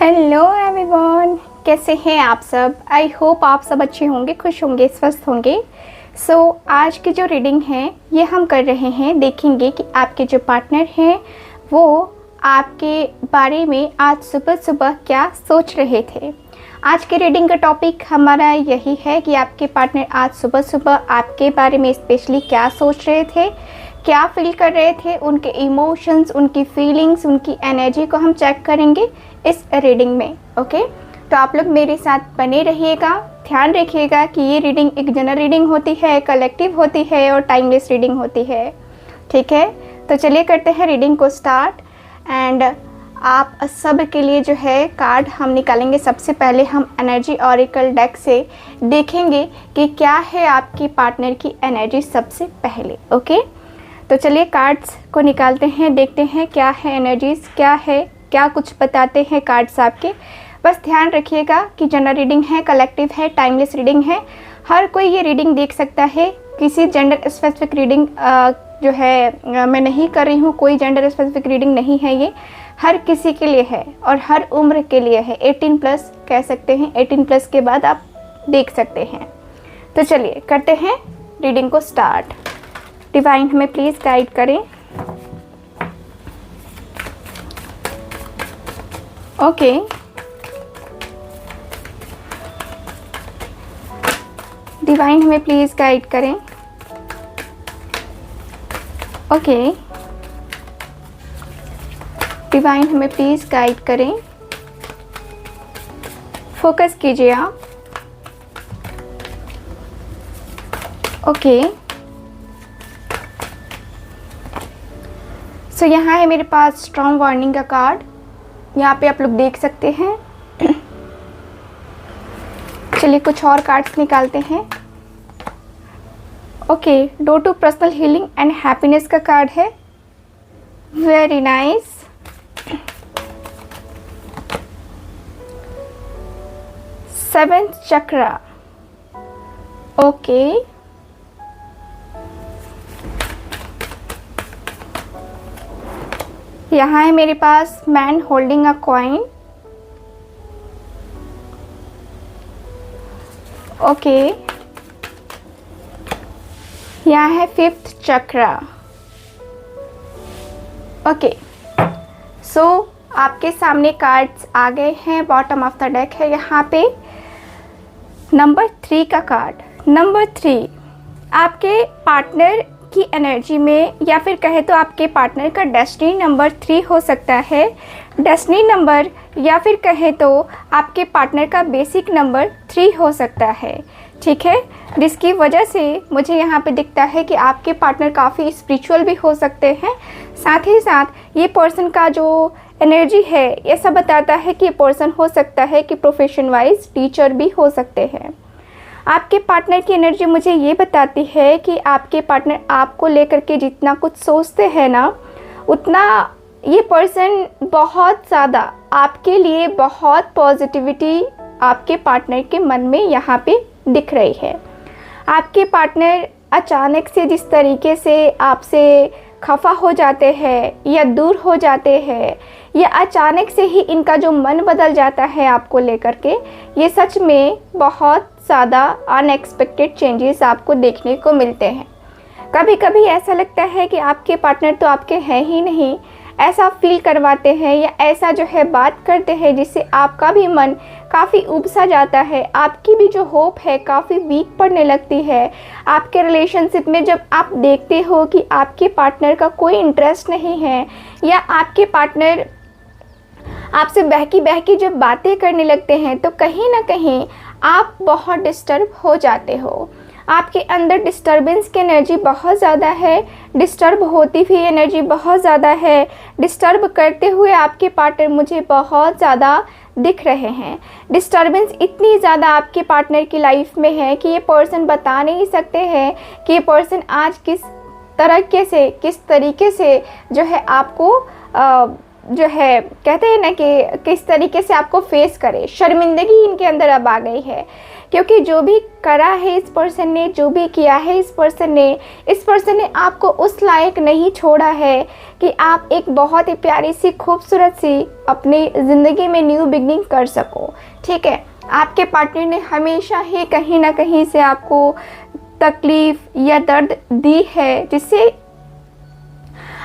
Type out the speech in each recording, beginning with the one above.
Hello everyone, कैसे हैं आप सब। आई होप आप सब अच्छे होंगे, खुश होंगे, स्वस्थ होंगे। आज की जो रीडिंग है ये हम कर रहे हैं, देखेंगे कि आपके जो पार्टनर हैं वो आपके बारे में आज सुबह सुबह क्या सोच रहे थे। आज के रीडिंग का टॉपिक हमारा यही है कि आपके पार्टनर आज सुबह सुबह आपके बारे में स्पेशली क्या सोच रहे थे, क्या फील कर रहे थे, उनके इमोशंस, उनकी फीलिंग्स, उनकी एनर्जी को हम चेक करेंगे इस रीडिंग में। ओके, तो आप लोग मेरे साथ बने रहिएगा। ध्यान रखिएगा कि ये रीडिंग एक जनरल रीडिंग होती है, कलेक्टिव होती है और टाइमलेस रीडिंग होती है। ठीक है, तो चलिए करते हैं रीडिंग को स्टार्ट। एंड आप सब के लिए जो है कार्ड हम निकालेंगे। सबसे पहले हम एनर्जी ऑरिकल डेक से देखेंगे कि क्या है आपकी पार्टनर की एनर्जी सबसे पहले। ओके, तो चलिए कार्ड्स को निकालते हैं, देखते हैं क्या है एनर्जीज, क्या है, क्या कुछ बताते हैं कार्ड्स आपके। बस ध्यान रखिएगा कि जनरल रीडिंग है, कलेक्टिव है, टाइमलेस रीडिंग है। हर कोई ये रीडिंग देख सकता है। किसी जेंडर स्पेसिफिक रीडिंग जो है मैं नहीं कर रही हूँ, कोई जेंडर स्पेसिफिक रीडिंग नहीं है। ये हर किसी के लिए है और हर उम्र के लिए है। 18+ कह सकते हैं, 18+ के बाद आप देख सकते हैं। तो चलिए करते हैं रीडिंग को स्टार्ट। डिवाइन हमें प्लीज़ गाइड करें। ओके, डिवाइन हमें प्लीज़ गाइड करें। ओके, डिवाइन हमें प्लीज़ गाइड करें। फोकस कीजिए आप। ओके, सो यहाँ है मेरे पास स्ट्रॉन्ग वार्निंग का कार्ड, यहाँ पे आप लोग देख सकते हैं। चलिए कुछ और कार्ड्स निकालते हैं। Okay, door to personal healing and happiness का कार्ड है। Very nice. Seventh chakra. Okay, यहाँ है मेरे पास man holding a coin. Okay, यहाँ है फिफ्थ चक्रा। ओके, सो आपके सामने कार्ड्स आ गए हैं। बॉटम ऑफ द डेक है यहाँ पे नंबर 3 का कार्ड। नंबर 3 आपके पार्टनर की एनर्जी में, या फिर कहे तो आपके पार्टनर का डेस्टिनी नंबर 3 हो सकता है। डेस्टिनी नंबर, या फिर कहे तो आपके पार्टनर का बेसिक नंबर 3 हो सकता है। ठीक है, जिसकी वजह से मुझे यहाँ पे दिखता है कि आपके पार्टनर काफ़ी स्पिरिचुअल भी हो सकते हैं। साथ ही साथ ये पर्सन का जो एनर्जी है ये सब बताता है कि ये पर्सन हो सकता है कि प्रोफेशन वाइज टीचर भी हो सकते हैं। आपके पार्टनर की एनर्जी मुझे ये बताती है कि आपके पार्टनर आपको लेकर के जितना कुछ सोचते हैं ना, उतना ये पर्सन बहुत ज़्यादा आपके लिए बहुत पॉजिटिविटी आपके पार्टनर के मन में यहाँ पे दिख रही है। आपके पार्टनर अचानक से जिस तरीके से आपसे खफा हो जाते हैं या दूर हो जाते हैं, या अचानक से ही इनका जो मन बदल जाता है आपको लेकर के, ये सच में बहुत ज़्यादा अनएक्सपेक्टेड चेंजेस आपको देखने को मिलते हैं। कभी कभी ऐसा लगता है कि आपके पार्टनर तो आपके हैं ही नहीं, ऐसा फील करवाते हैं या ऐसा जो है बात करते हैं जिससे आपका भी मन काफ़ी उबसा जाता है, आपकी भी जो होप है काफ़ी वीक पड़ने लगती है। आपके रिलेशनशिप में जब आप देखते हो कि आपके पार्टनर का कोई इंटरेस्ट नहीं है, या आपके पार्टनर आपसे बहकी जब बातें करने लगते हैं, तो कहीं ना कहीं आप बहुत डिस्टर्ब हो जाते हो। आपके अंदर डिस्टर्बेंस की एनर्जी बहुत ज़्यादा है, डिस्टर्ब होती हुई एनर्जी बहुत ज़्यादा है। डिस्टर्ब करते हुए आपके पार्टनर मुझे बहुत ज़्यादा दिख रहे हैं। डिस्टर्बेंस इतनी ज़्यादा आपके पार्टनर की लाइफ में है कि ये पर्सन बता नहीं सकते हैं कि ये पर्सन आज किस तरीके से जो है आपको जो है कहते हैं ना कि किस तरीके से आपको फेस करे। शर्मिंदगी इनके अंदर अब आ गई है क्योंकि जो भी करा है इस पर्सन ने, जो भी किया है इस पर्सन ने आपको उस लायक नहीं छोड़ा है कि आप एक बहुत ही प्यारी सी खूबसूरत सी अपनी ज़िंदगी में न्यू बिगनिंग कर सको। ठीक है, आपके पार्टनर ने हमेशा ही कहीं ना कहीं से आपको तकलीफ़ या दर्द दी है, जिससे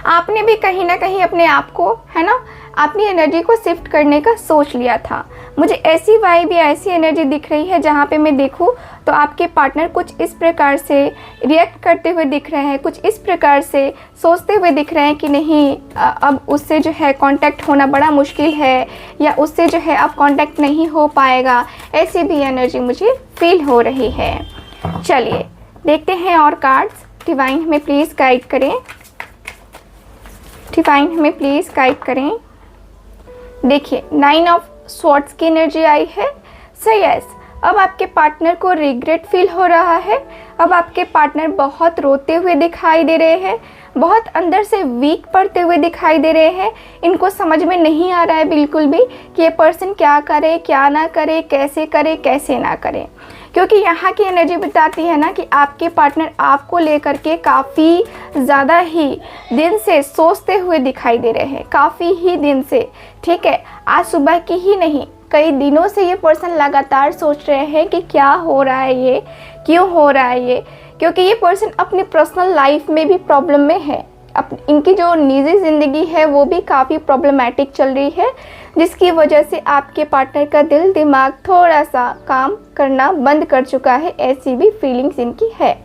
आपने भी कहीं ना कहीं अपने आप को, है ना, अपनी एनर्जी को शिफ्ट करने का सोच लिया था। मुझे ऐसी वाइब या ऐसी एनर्जी दिख रही है जहाँ पे मैं देखूँ तो आपके पार्टनर कुछ इस प्रकार से रिएक्ट करते हुए दिख रहे हैं, कुछ इस प्रकार से सोचते हुए दिख रहे हैं कि नहीं अब उससे जो है कांटेक्ट होना बड़ा मुश्किल है, या उससे जो है अब कांटेक्ट नहीं हो पाएगा। ऐसी भी एनर्जी मुझे फील हो रही है। चलिए देखते हैं और कार्ड्स। डिवाइन हमें प्लीज़ गाइड करें, डिवाइन हमें प्लीज़ गाइड करें। देखिए 9 ऑफ स्वॉर्ड्स की एनर्जी आई है। सो यस, अब आपके पार्टनर को रिग्रेट फील हो रहा है। अब आपके पार्टनर बहुत रोते हुए दिखाई दे रहे हैं, बहुत अंदर से वीक पड़ते हुए दिखाई दे रहे हैं। इनको समझ में नहीं आ रहा है बिल्कुल भी कि ये पर्सन क्या करे, क्या ना करे, कैसे ना करे। क्योंकि यहाँ की एनर्जी बताती है ना कि आपके पार्टनर आपको लेकर के काफ़ी ज़्यादा ही दिन से सोचते हुए दिखाई दे रहे हैं, काफ़ी ही दिन से। ठीक है, आज सुबह की ही नहीं, कई दिनों से ये पर्सन लगातार सोच रहे हैं कि क्या हो रहा है, ये क्यों हो रहा है ये। क्योंकि ये पर्सन अपनी पर्सनल लाइफ में भी प्रॉब्लम में है। इनकी जो निजी ज़िंदगी है वो भी काफ़ी प्रॉब्लमैटिक चल रही है, जिसकी वजह से आपके पार्टनर का दिल दिमाग थोड़ा सा काम करना बंद कर चुका है। ऐसी भी फीलिंग्स इनकी है।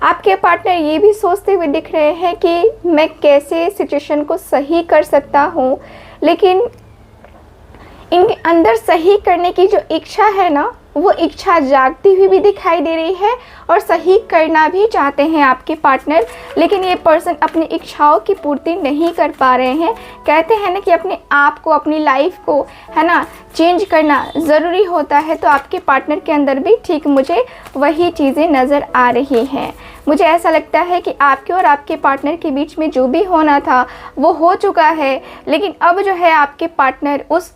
आपके पार्टनर ये भी सोचते हुए दिख रहे हैं कि मैं कैसे सिचुएशन को सही कर सकता हूँ, लेकिन इनके अंदर सही करने की जो इच्छा है ना, वो इच्छा जागती हुई भी दिखाई दे रही है और सही करना भी चाहते हैं आपके पार्टनर, लेकिन ये पर्सन अपनी इच्छाओं की पूर्ति नहीं कर पा रहे हैं। कहते हैं ना कि अपने आप को, अपनी लाइफ को, है ना, चेंज करना ज़रूरी होता है। तो आपके पार्टनर के अंदर भी ठीक मुझे वही चीज़ें नज़र आ रही हैं। मुझे ऐसा लगता है कि आपके और आपके पार्टनर के बीच में जो भी होना था वो हो चुका है, लेकिन अब जो है आपके पार्टनर उस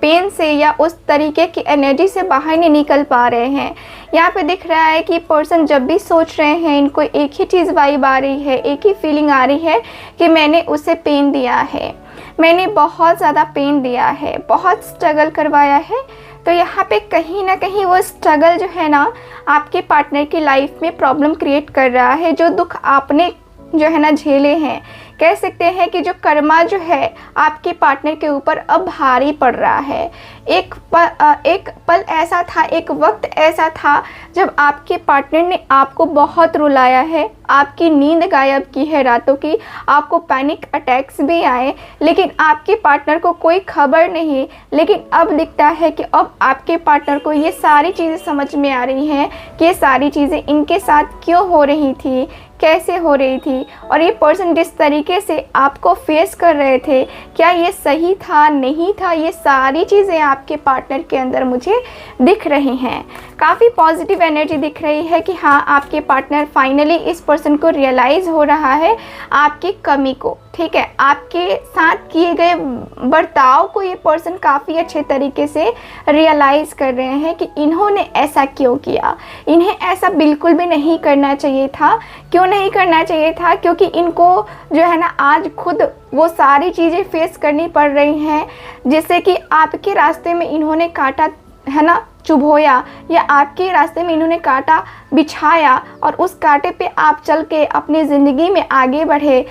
पेन से या उस तरीके की एनर्जी से बाहर नहीं निकल पा रहे हैं। यहाँ पे दिख रहा है कि पर्सन जब भी सोच रहे हैं, इनको एक ही चीज़ वाइब आ रही है, एक ही फीलिंग आ रही है कि मैंने उसे पेन दिया है, मैंने बहुत ज़्यादा पेन दिया है, बहुत स्ट्रगल करवाया है। तो यहाँ पे कहीं ना कहीं वो स्ट्रगल जो है ना आपके पार्टनर की लाइफ में प्रॉब्लम क्रिएट कर रहा है। जो दुख आपने जो है ना झेले हैं, कह सकते हैं कि जो कर्मा जो है आपके पार्टनर के ऊपर अब भारी पड़ रहा है। एक पल ऐसा था, एक वक्त ऐसा था जब आपके पार्टनर ने आपको बहुत रुलाया है, आपकी नींद गायब की है रातों की, आपको पैनिक अटैक्स भी आए, लेकिन आपके पार्टनर को कोई खबर नहीं। लेकिन अब दिखता है कि अब आपके पार्टनर को ये सारी चीज़ें समझ में आ रही हैं कि ये सारी चीज़ें इनके साथ क्यों हो रही थी, कैसे हो रही थी, और ये पर्सन जिस तरीके से आपको फेस कर रहे थे, क्या ये सही था, नहीं था। ये सारी चीज़ें आपके पार्टनर के अंदर मुझे दिख रही हैं। काफ़ी पॉजिटिव एनर्जी दिख रही है कि हाँ, आपके पार्टनर फाइनली इस पर्सन को रियलाइज़ हो रहा है आपकी कमी को। ठीक है, आपके साथ किए गए बर्ताव को ये पर्सन काफ़ी अच्छे तरीके से रियलाइज़ कर रहे हैं कि इन्होंने ऐसा क्यों किया, इन्हें ऐसा बिल्कुल भी नहीं करना चाहिए था। क्यों नहीं करना चाहिए था? क्योंकि इनको जो है ना आज खुद वो सारी चीज़ें फेस करनी पड़ रही हैं, जैसे कि आपके रास्ते में इन्होंने कांटा है ना चुभोया, या आपके रास्ते में इन्होंने कांटा बिछाया और उस कांटे पे आप चल के अपनी ज़िंदगी में आगे बढ़े।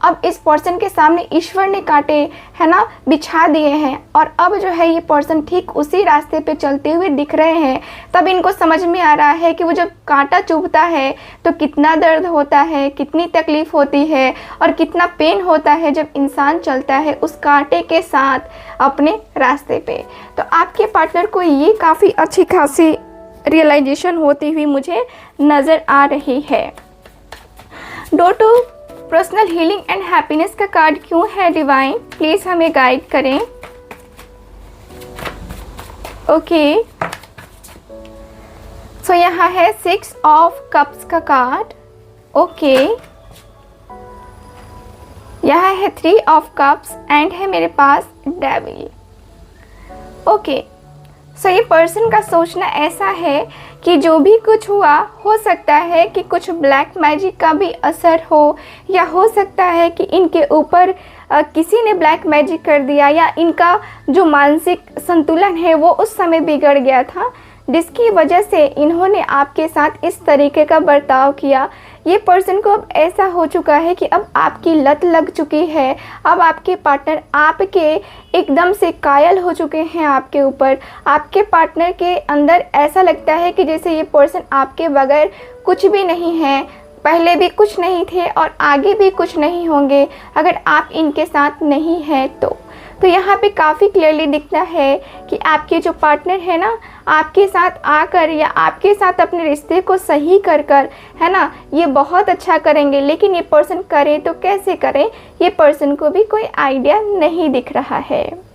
अब इस पर्सन के सामने ईश्वर ने कांटे है ना बिछा दिए हैं, और अब जो है ये पर्सन ठीक उसी रास्ते पे चलते हुए दिख रहे हैं। तब इनको समझ में आ रहा है कि वो जब कांटा चुभता है तो कितना दर्द होता है, कितनी तकलीफ़ होती है और कितना पेन होता है जब इंसान चलता है उस कांटे के साथ अपने रास्ते पे। तो आपके पार्टनर को ये काफ़ी अच्छी खासी रियलाइजेशन होती हुई मुझे नज़र आ रही है। Door to personal healing and happiness का कार्ड क्यों है डिवाइन, प्लीज़ हमें गाइड करें। ओके, सो यहाँ है 6 ऑफ कप्स का कार्ड। ओके, यहाँ है 3 ऑफ कप्स एंड है मेरे पास डेविल। ओके, सो ये पर्सन का सोचना ऐसा है कि जो भी कुछ हुआ, हो सकता है कि कुछ ब्लैक मैजिक का भी असर हो, या हो सकता है कि इनके ऊपर किसी ने ब्लैक मैजिक कर दिया, या इनका जो मानसिक संतुलन है वो उस समय बिगड़ गया था, जिसकी वजह से इन्होंने आपके साथ इस तरीके का बर्ताव किया। ये पर्सन को अब ऐसा हो चुका है कि अब आपकी लत लग चुकी है। अब आपके पार्टनर आपके एकदम से कायल हो चुके हैं आपके ऊपर। आपके पार्टनर के अंदर ऐसा लगता है कि जैसे ये पर्सन आपके बगैर कुछ भी नहीं है, पहले भी कुछ नहीं थे और आगे भी कुछ नहीं होंगे अगर आप इनके साथ नहीं हैं तो यहाँ पे काफ़ी क्लियरली दिखता है कि आपके जो पार्टनर है ना, आपके साथ आकर या आपके साथ अपने रिश्ते को सही कर है ना, ये बहुत अच्छा करेंगे। लेकिन ये पर्सन करे तो कैसे करें, ये पर्सन को भी कोई आइडिया नहीं दिख रहा है।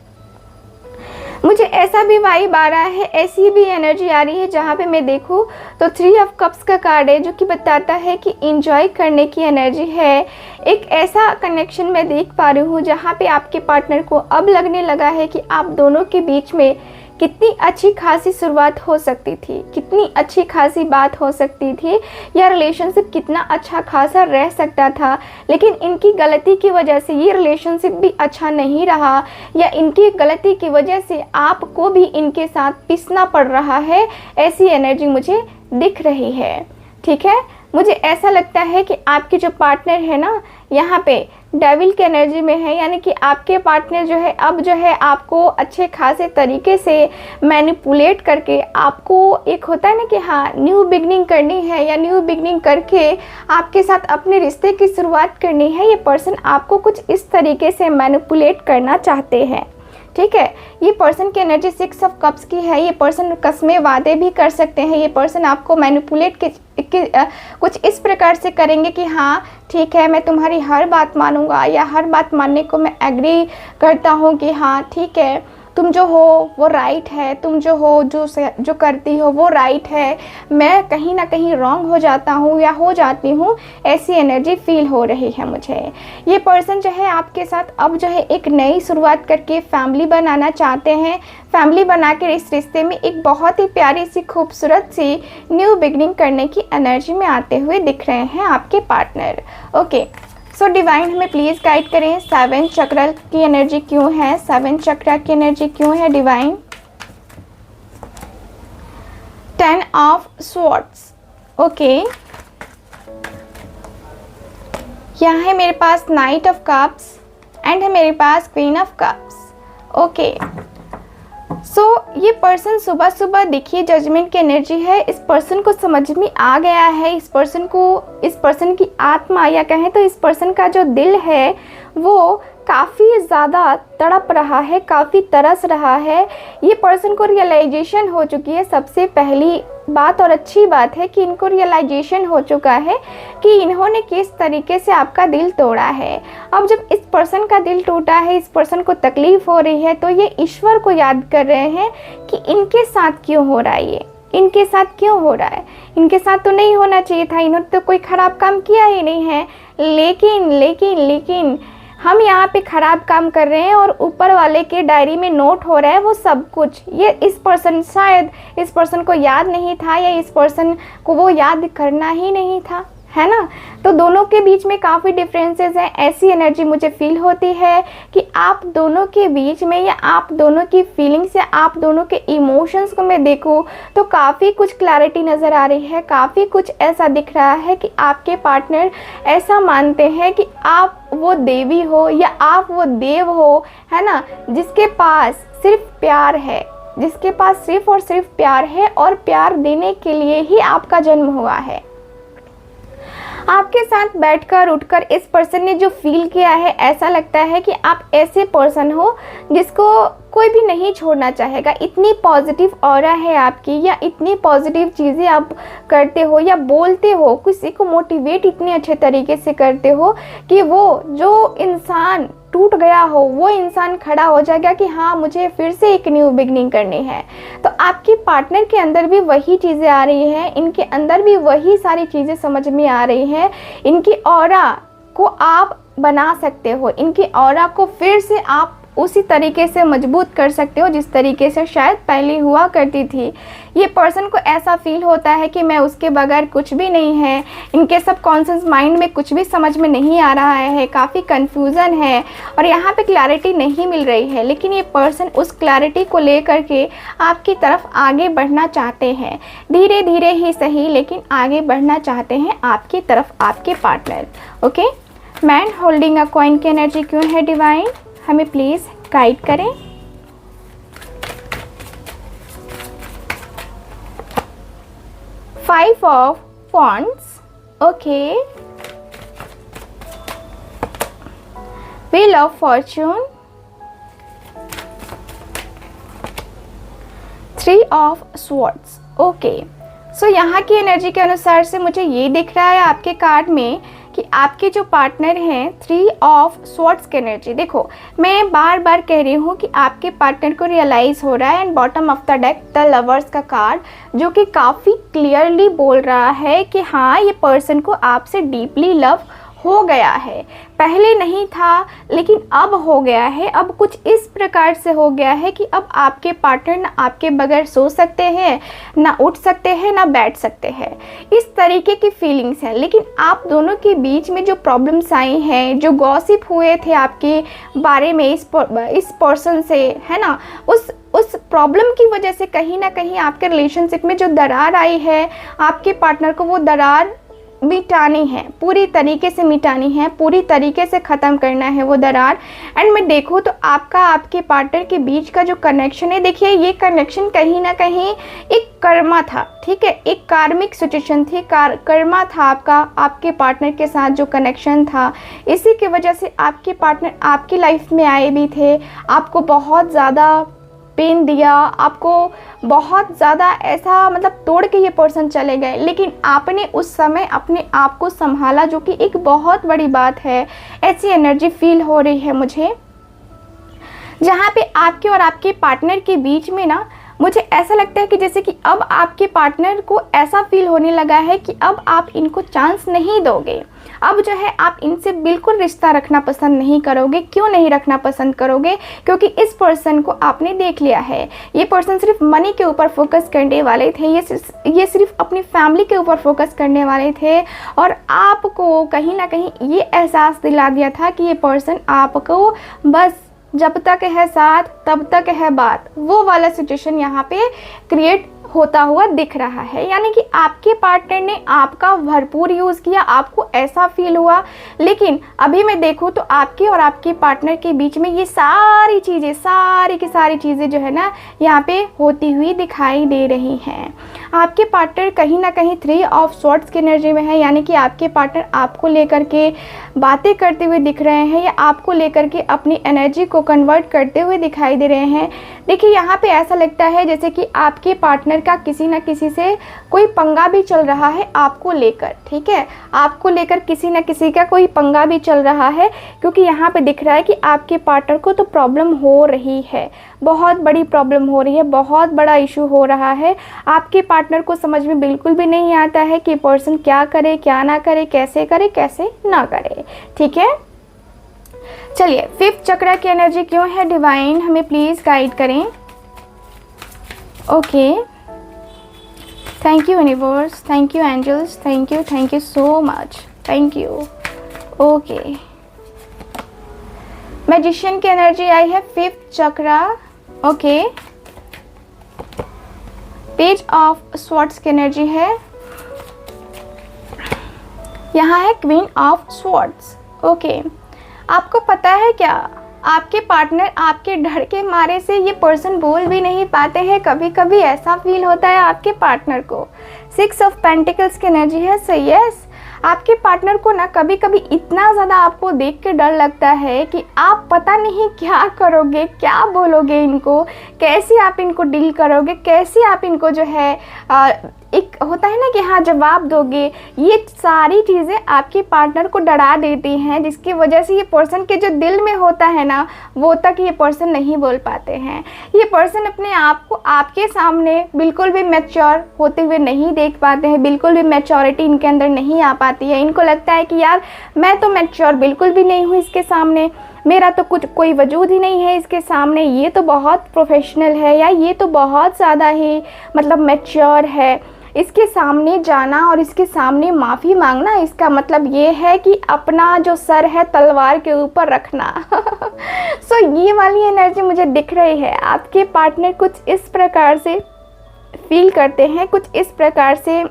मुझे ऐसा भी वाइब आ रहा है, ऐसी भी एनर्जी आ रही है जहाँ पे मैं देखूँ तो 3 ऑफ कप्स का कार्ड है, जो कि बताता है कि एंजॉय करने की एनर्जी है। एक ऐसा कनेक्शन मैं देख पा रही हूँ जहाँ पे आपके पार्टनर को अब लगने लगा है कि आप दोनों के बीच में कितनी अच्छी खासी शुरुआत हो सकती थी, कितनी अच्छी खासी बात हो सकती थी, या रिलेशनशिप कितना अच्छा खासा रह सकता था। लेकिन इनकी गलती की वजह से ये रिलेशनशिप भी अच्छा नहीं रहा, या इनकी गलती की वजह से आपको भी इनके साथ पिसना पड़ रहा है। ऐसी एनर्जी मुझे दिख रही है। ठीक है, मुझे ऐसा लगता है कि आपके जो पार्टनर है ना, यहाँ पे डेविल की एनर्जी में है, यानी कि आपके पार्टनर जो है अब जो है आपको अच्छे खासे तरीके से मैनिपुलेट करके, आपको एक होता है ना कि हाँ न्यू बिगनिंग करनी है, या न्यू बिगनिंग करके आपके साथ अपने रिश्ते की शुरुआत करनी है। ये पर्सन आपको कुछ इस तरीके से मैनिपुलेट करना चाहते हैं। ठीक है, ये पर्सन की एनर्जी 6 ऑफ कप्स की है। ये पर्सन कस्में वादे भी कर सकते हैं। ये पर्सन आपको मैनिपुलेट कुछ इस प्रकार से करेंगे कि हाँ ठीक है, मैं तुम्हारी हर बात मानूंगा, या हर बात मानने को मैं एग्री करता हूँ कि हाँ ठीक है, तुम जो हो वो राइट है, तुम जो हो जो करती हो वो राइट है, मैं कहीं ना कहीं रॉन्ग हो जाता हूँ या हो जाती हूँ। ऐसी एनर्जी फील हो रही है मुझे। ये पर्सन जो है आपके साथ अब जो है एक नई शुरुआत करके फैमिली बनाना चाहते हैं। फैमिली बनाकर इस रिश्ते में एक बहुत ही प्यारी सी खूबसूरत सी न्यू बिगनिंग करने की एनर्जी में आते हुए दिख रहे हैं आपके पार्टनर। ओके, सो डिवाइन हमें प्लीज़ गाइड करें 7 चक्र की एनर्जी क्यों है, 7 चक्र की एनर्जी क्यों है डिवाइन। 10 of swords. ओके, यहाँ है मेरे पास नाइट ऑफ कप्स एंड है मेरे पास क्वीन ऑफ कप्स। ओके, सो ये पर्सन सुबह सुबह देखिए जजमेंट की एनर्जी है। इस पर्सन को समझ में आ गया है, इस पर्सन की आत्मा, या कहें तो इस पर्सन का जो दिल है वो काफ़ी ज़्यादा तड़प रहा है, काफ़ी तरस रहा है। ये पर्सन को रियलाइजेशन हो चुकी है। सबसे पहली बात और अच्छी बात है कि इनको रियलाइजेशन हो चुका है कि इन्होंने किस तरीके से आपका दिल तोड़ा है। अब जब इस पर्सन का दिल टूटा है, इस पर्सन को तकलीफ़ हो रही है, तो ये ईश्वर को याद कर रहे हैं कि इनके साथ क्यों हो रहा है, ये इनके साथ क्यों हो रहा है, इनके साथ तो नहीं होना चाहिए था, इन्होंने तो कोई ख़राब काम किया ही नहीं है। लेकिन हम यहाँ पे ख़राब काम कर रहे हैं और ऊपर वाले के डायरी में नोट हो रहा है वो सब कुछ। ये इस पर्सन, शायद इस पर्सन को याद नहीं था, या इस पर्सन को वो याद करना ही नहीं था, है ना। तो दोनों के बीच में काफ़ी डिफरेंसेस हैं। ऐसी एनर्जी मुझे फील होती है कि आप दोनों के बीच में, या आप दोनों की फीलिंग्स, या आप दोनों के इमोशंस को मैं देखूँ तो काफ़ी कुछ क्लैरिटी नज़र आ रही है। काफ़ी कुछ ऐसा दिख रहा है कि आपके पार्टनर ऐसा मानते हैं कि आप वो देवी हो या आप वो देव हो, है ना, जिसके पास सिर्फ प्यार है, जिसके पास सिर्फ और सिर्फ प्यार है, और प्यार देने के लिए ही आपका जन्म हुआ है। आपके साथ बैठकर उठकर इस पर्सन ने जो फील किया है, ऐसा लगता है कि आप ऐसे पर्सन हो जिसको कोई भी नहीं छोड़ना चाहेगा। इतनी पॉजिटिव ऑरा है आपकी, या इतनी पॉजिटिव चीज़ें आप करते हो या बोलते हो, किसी को मोटिवेट इतने अच्छे तरीके से करते हो कि वो जो इंसान टूट गया हो वो इंसान खड़ा हो जाएगा कि हाँ मुझे फिर से एक न्यू बिगनिंग करनी है। तो आपके पार्टनर के अंदर भी वही चीज़ें आ रही हैं, इनके अंदर भी वही सारी चीज़ें समझ में आ रही हैं। इनकी ऑरा को आप बना सकते हो, इनकी ऑरा को फिर से आप उसी तरीके से मजबूत कर सकते हो जिस तरीके से शायद पहले हुआ करती थी। ये पर्सन को ऐसा फील होता है कि मैं उसके बगैर कुछ भी नहीं है। इनके सबकॉन्शियस माइंड में कुछ भी समझ में नहीं आ रहा है, काफ़ी कन्फ्यूज़न है और यहाँ पे क्लैरिटी नहीं मिल रही है। लेकिन ये पर्सन उस क्लैरिटी को लेकर के आपकी तरफ आगे बढ़ना चाहते हैं, धीरे धीरे ही सही लेकिन आगे बढ़ना चाहते हैं आपकी तरफ, आपके partner. Okay, man holding a coin की एनर्जी क्यों है डिवाइन, हमें प्लीज़ गाइड करें। Five of wands, okay, wheel of fortune, three of swords, okay. So यहाँ की एनर्जी के अनुसार से मुझे ये दिख रहा है आपके कार्ड में कि आपके जो पार्टनर हैं, थ्री ऑफ स्वॉर्ड्स की एनर्जी। देखो, मैं बार बार कह रही हूँ कि आपके पार्टनर को रियलाइज़ हो रहा है and bottom of the deck the lovers का कार्ड जो कि काफ़ी क्लियरली बोल रहा है कि हाँ, ये पर्सन को आपसे डीपली लव हो गया है। पहले नहीं था लेकिन अब हो गया है। अब कुछ इस प्रकार से हो गया है कि अब आपके पार्टनर ना आपके बगैर सो सकते हैं, ना उठ सकते हैं, ना बैठ सकते हैं। इस तरीके की फीलिंग्स हैं। लेकिन आप दोनों के बीच में जो प्रॉब्लम्स आई हैं, जो गॉसिप हुए थे आपके बारे में इस पर्सन से, है ना, उस प्रॉब्लम की वजह से कहीं ना कहीं आपके रिलेशनशिप में जो दरार आई है, आपके पार्टनर को वो दरार मिटानी है, पूरी तरीके से मिटानी है, पूरी तरीके से ख़त्म करना है वो दरार। एंड मैं देखूँ तो आपका आपके पार्टनर के बीच का जो कनेक्शन है, देखिए ये कनेक्शन कहीं ना कहीं एक कर्मा था, ठीक है, एक कार्मिक सिचुएशन थी, कर्मा था आपका आपके पार्टनर के साथ जो कनेक्शन था। इसी की वजह से आपके पार्टनर आपकी लाइफ में आए भी थे, आपको बहुत ज़्यादा पेन दिया, आपको बहुत ज़्यादा ऐसा मतलब तोड़ के ये पर्सन चले गए। लेकिन आपने उस समय अपने आप को संभाला, जो कि एक बहुत बड़ी बात है। ऐसी एनर्जी फील हो रही है मुझे, जहाँ पे आपके और आपके पार्टनर के बीच में ना मुझे ऐसा लगता है कि जैसे कि अब आपके पार्टनर को ऐसा फील होने लगा है कि अब आप इनको चांस नहीं दोगे। अब जो है आप इनसे बिल्कुल रिश्ता रखना पसंद नहीं करोगे। क्यों नहीं रखना पसंद करोगे? क्योंकि इस पर्सन को आपने देख लिया है। ये पर्सन सिर्फ मनी के ऊपर फोकस करने वाले थे, ये सिर्फ अपनी फैमिली के ऊपर फोकस करने वाले थे और आपको कहीं ना कहीं ये एहसास दिला दिया था कि ये पर्सन आपको बस जब तक है साथ तब तक है बात, वो वाला सिचुएशन यहाँ पे क्रिएट होता हुआ दिख रहा है। यानी कि आपके पार्टनर ने आपका भरपूर यूज़ किया, आपको ऐसा फील हुआ। लेकिन अभी मैं देखूँ तो आपके और आपके पार्टनर के बीच में ये सारी चीज़ें, सारी की सारी चीज़ें जो है ना यहाँ पे होती हुई दिखाई दे रही हैं। आपके पार्टनर कहीं ना कहीं थ्री ऑफ स्वॉर्ड्स की एनर्जी में है, यानी कि आपके पार्टनर आपको लेकर के बातें करते हुए दिख रहे हैं या आपको लेकर के अपनी एनर्जी को कन्वर्ट करते हुए दिखाई दे रहे हैं। देखिए यहाँ पे ऐसा लगता है जैसे कि आपके पार्टनर का किसी न किसी से कोई पंगा भी चल रहा है आपको लेकर, ठीक है, आपको लेकर किसी न किसी का कोई पंगा भी चल रहा है। क्योंकि यहाँ पे दिख रहा है कि आपके पार्टनर को तो प्रॉब्लम हो रही है, बहुत बड़ी प्रॉब्लम हो रही है, बहुत बड़ा इशू हो रहा है। आपके पार्टनर को समझ में बिल्कुल भी नहीं आता है कि पर्सन क्या करे, क्या ना करे, कैसे करे, कैसे ना करे, ठीक है। चलिए, फिफ्थ चक्र की एनर्जी क्यों है डिवाइन, हमें प्लीज़ गाइड करें। Okay, thank you universe, thank you angels, thank you so much, thank you. Okay, magician की एनर्जी आई है, fifth chakra. Okay, page of swords की एनर्जी है, यहाँ है क्वीन ऑफ स्वॉर्ड्स। ओके, आपको पता है क्या, आपके पार्टनर आपके डर के मारे से ये पर्सन बोल भी नहीं पाते हैं। कभी कभी ऐसा फील होता है आपके पार्टनर को। सिक्स ऑफ पेंटिकल्स की एनर्जी है। सो यस, आपके पार्टनर को ना कभी कभी इतना ज़्यादा आपको देख के डर लगता है कि आप पता नहीं क्या करोगे, क्या बोलोगे इनको, कैसे आप इनको डील करोगे, कैसे आप इनको जो है एक होता है ना कि हाँ जवाब दोगे। ये सारी चीज़ें आपके पार्टनर को डरा देती हैं, जिसकी वजह से ये पर्सन के जो दिल में होता है ना वो तक ये पर्सन नहीं बोल पाते हैं। ये पर्सन अपने आप को आपके सामने बिल्कुल भी मैच्योर होते हुए नहीं देख पाते हैं, बिल्कुल भी मैच्योरिटी इनके अंदर नहीं आ पाती है। इनको लगता है कि यार मैं तो मैच्योर बिल्कुल भी नहीं हूँ इसके सामने, मेरा तो कुछ कोई वजूद ही नहीं है इसके सामने, ये तो बहुत प्रोफेशनल है या ये तो बहुत ज़्यादा ही मतलब मैच्योर है। इसके सामने जाना और इसके सामने माफ़ी मांगना, इसका मतलब ये है कि अपना जो सर है तलवार के ऊपर रखना। सो ये वाली एनर्जी मुझे दिख रही है। आपके पार्टनर कुछ इस प्रकार से फील करते हैं, कुछ इस प्रकार से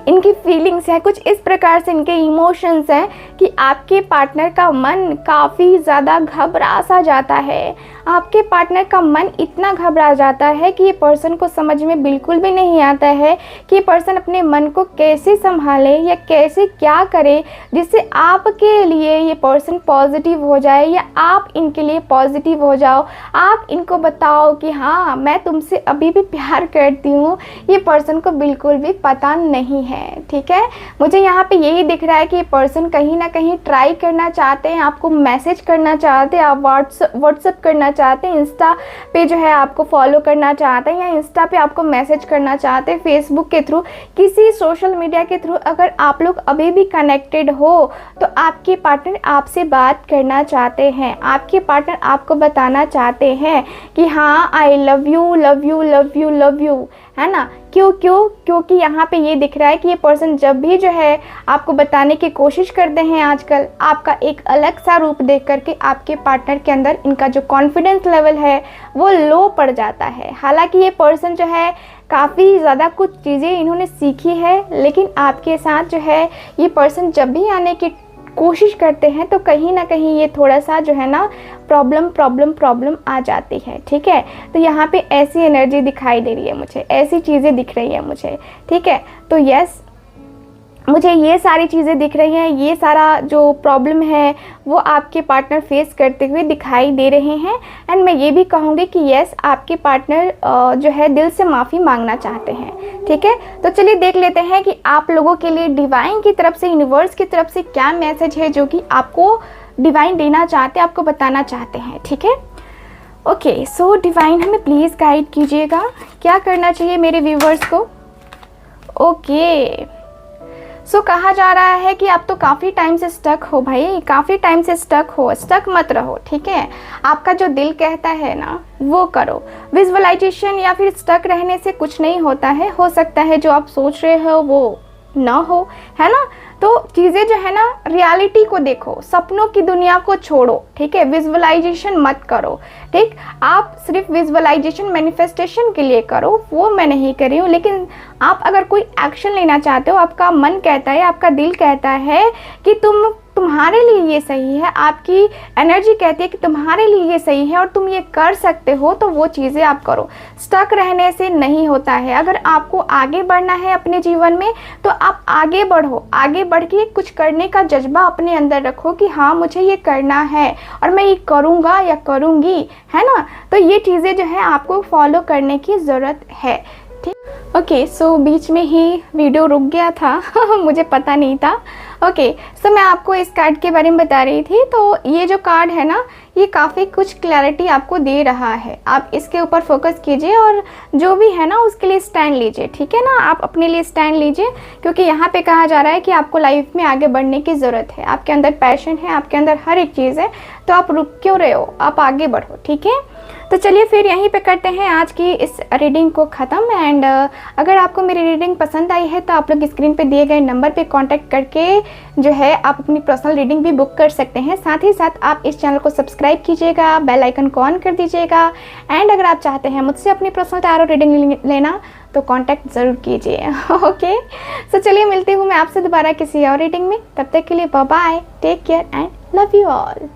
इनकी फीलिंग्स हैं, कुछ इस प्रकार से इनके इमोशंस हैं कि आपके पार्टनर का मन काफ़ी ज़्यादा घबरा सा जाता है। आपके पार्टनर का मन इतना घबरा जाता है कि ये पर्सन को समझ में बिल्कुल भी नहीं आता है कि ये पर्सन अपने मन को कैसे संभाले या कैसे क्या करे जिससे आपके लिए ये पर्सन पॉजिटिव हो जाए या आप इनके लिए पॉजिटिव हो जाओ। आप इनको बताओ कि हाँ मैं तुमसे अभी भी प्यार करती हूँ, ये पर्सन को बिल्कुल भी पता नहीं है। ठीक है, मुझे यहाँ पे यही दिख रहा है कि ये पर्सन कहीं ना कहीं ट्राई करना चाहते हैं, आपको मैसेज करना चाहते हैं, आप व्हाट्सएप करना चाहते हैं, इंस्टा पे जो है आपको फॉलो करना चाहते हैं या इंस्टा पे आपको मैसेज करना चाहते हैं, फेसबुक के थ्रू, किसी सोशल मीडिया के थ्रू अगर आप लोग अभी भी कनेक्टेड हो तो आपके पार्टनर आपसे बात करना चाहते हैं। आपके पार्टनर आपको बताना चाहते हैं कि हाँ I love you love you love you love you, है ना। क्योंकि यहाँ पे ये दिख रहा है कि ये पर्सन जब भी जो है आपको बताने की कोशिश करते हैं आजकल, आपका एक अलग सा रूप देख करके आपके पार्टनर के अंदर इनका जो कॉन्फिडेंस लेवल है वो लो पड़ जाता है। हालांकि ये पर्सन जो है काफ़ी ज़्यादा कुछ चीज़ें इन्होंने सीखी है, लेकिन आपके साथ जो है ये पर्सन जब भी आने की कोशिश करते हैं तो कहीं ना कहीं ये थोड़ा सा जो है ना प्रॉब्लम आ जाती है। ठीक है, तो यहाँ पे ऐसी एनर्जी दिखाई दे रही है मुझे, ऐसी चीज़ें दिख रही है मुझे। ठीक है, तो यस मुझे ये सारी चीज़ें दिख रही हैं, ये सारा जो प्रॉब्लम है वो आपके पार्टनर फेस करते हुए दिखाई दे रहे हैं। एंड मैं ये भी कहूँगी कि यस आपके पार्टनर जो है दिल से माफ़ी मांगना चाहते हैं। ठीक है, तो चलिए देख लेते हैं कि आप लोगों के लिए डिवाइन की तरफ से, यूनिवर्स की तरफ से क्या मैसेज है जो कि आपको डिवाइन देना चाहते हैं, आपको बताना चाहते हैं। ठीक है, ओके, सो डिवाइन हमें प्लीज़ गाइड कीजिएगा, क्या करना चाहिए मेरे व्यूवर्स को। ओके, सो कहा जा रहा है कि आप तो काफ़ी टाइम से स्टक हो भाई, काफ़ी टाइम से स्टक हो, स्टक मत रहो। ठीक है, आपका जो दिल कहता है ना वो करो। विजुअलाइजेशन या फिर स्टक रहने से कुछ नहीं होता है, हो सकता है जो आप सोच रहे हो वो ना हो, है ना। तो चीज़ें जो है ना रियलिटी को देखो, सपनों की दुनिया को छोड़ो। ठीक है, विजुअलाइजेशन मत करो। ठीक, आप सिर्फ विजुअलाइजेशन मैनिफेस्टेशन के लिए करो, वो मैं नहीं कर रही हूँ, लेकिन आप अगर कोई एक्शन लेना चाहते हो, आपका मन कहता है, आपका दिल कहता है कि तुम्हारे लिए ये सही है, आपकी एनर्जी कहती है कि तुम्हारे लिए ये सही है और तुम ये कर सकते हो, तो वो चीज़ें आप करो। स्टक रहने से नहीं होता है। अगर आपको आगे बढ़ना है अपने जीवन में तो आप आगे बढ़ो, आगे बढ़ के कुछ करने का जज्बा अपने अंदर रखो कि हाँ मुझे ये करना है और मैं ये करूँगा या करूँगी, है ना। तो ये चीज़ें जो है आपको फॉलो करने की ज़रूरत है। ठीक, ओके, सो बीच में ही वीडियो रुक गया था मुझे पता नहीं था। ओके, सो मैं आपको इस कार्ड के बारे में बता रही थी। तो ये जो कार्ड है ना ये काफ़ी कुछ क्लैरिटी आपको दे रहा है, आप इसके ऊपर फोकस कीजिए और जो भी है ना उसके लिए स्टैंड लीजिए। ठीक है ना, आप अपने लिए स्टैंड लीजिए, क्योंकि यहाँ पे कहा जा रहा है कि आपको लाइफ में आगे बढ़ने की ज़रूरत है। आपके अंदर पैशन है, आपके अंदर हर एक चीज़ है, तो आप रुक क्यों रहे हो, आप आगे बढ़ो। ठीक है, तो चलिए फिर यहीं पे करते हैं आज की इस रीडिंग को ख़त्म। एंड अगर आपको मेरी रीडिंग पसंद आई है तो आप लोग स्क्रीन पे दिए गए नंबर पे कांटेक्ट करके जो है आप अपनी पर्सनल रीडिंग भी बुक कर सकते हैं। साथ ही साथ आप इस चैनल को सब्सक्राइब कीजिएगा, बेल आइकन को ऑन कर दीजिएगा। एंड अगर आप चाहते हैं मुझसे अपनी पर्सनल टैरो रीडिंग लेना तो कांटेक्ट ज़रूर कीजिए। ओके, सो चलिए मिलती हूँ मैं आपसे दोबारा किसी और रीडिंग में। तब तक के लिए bye bye, take care and love you all.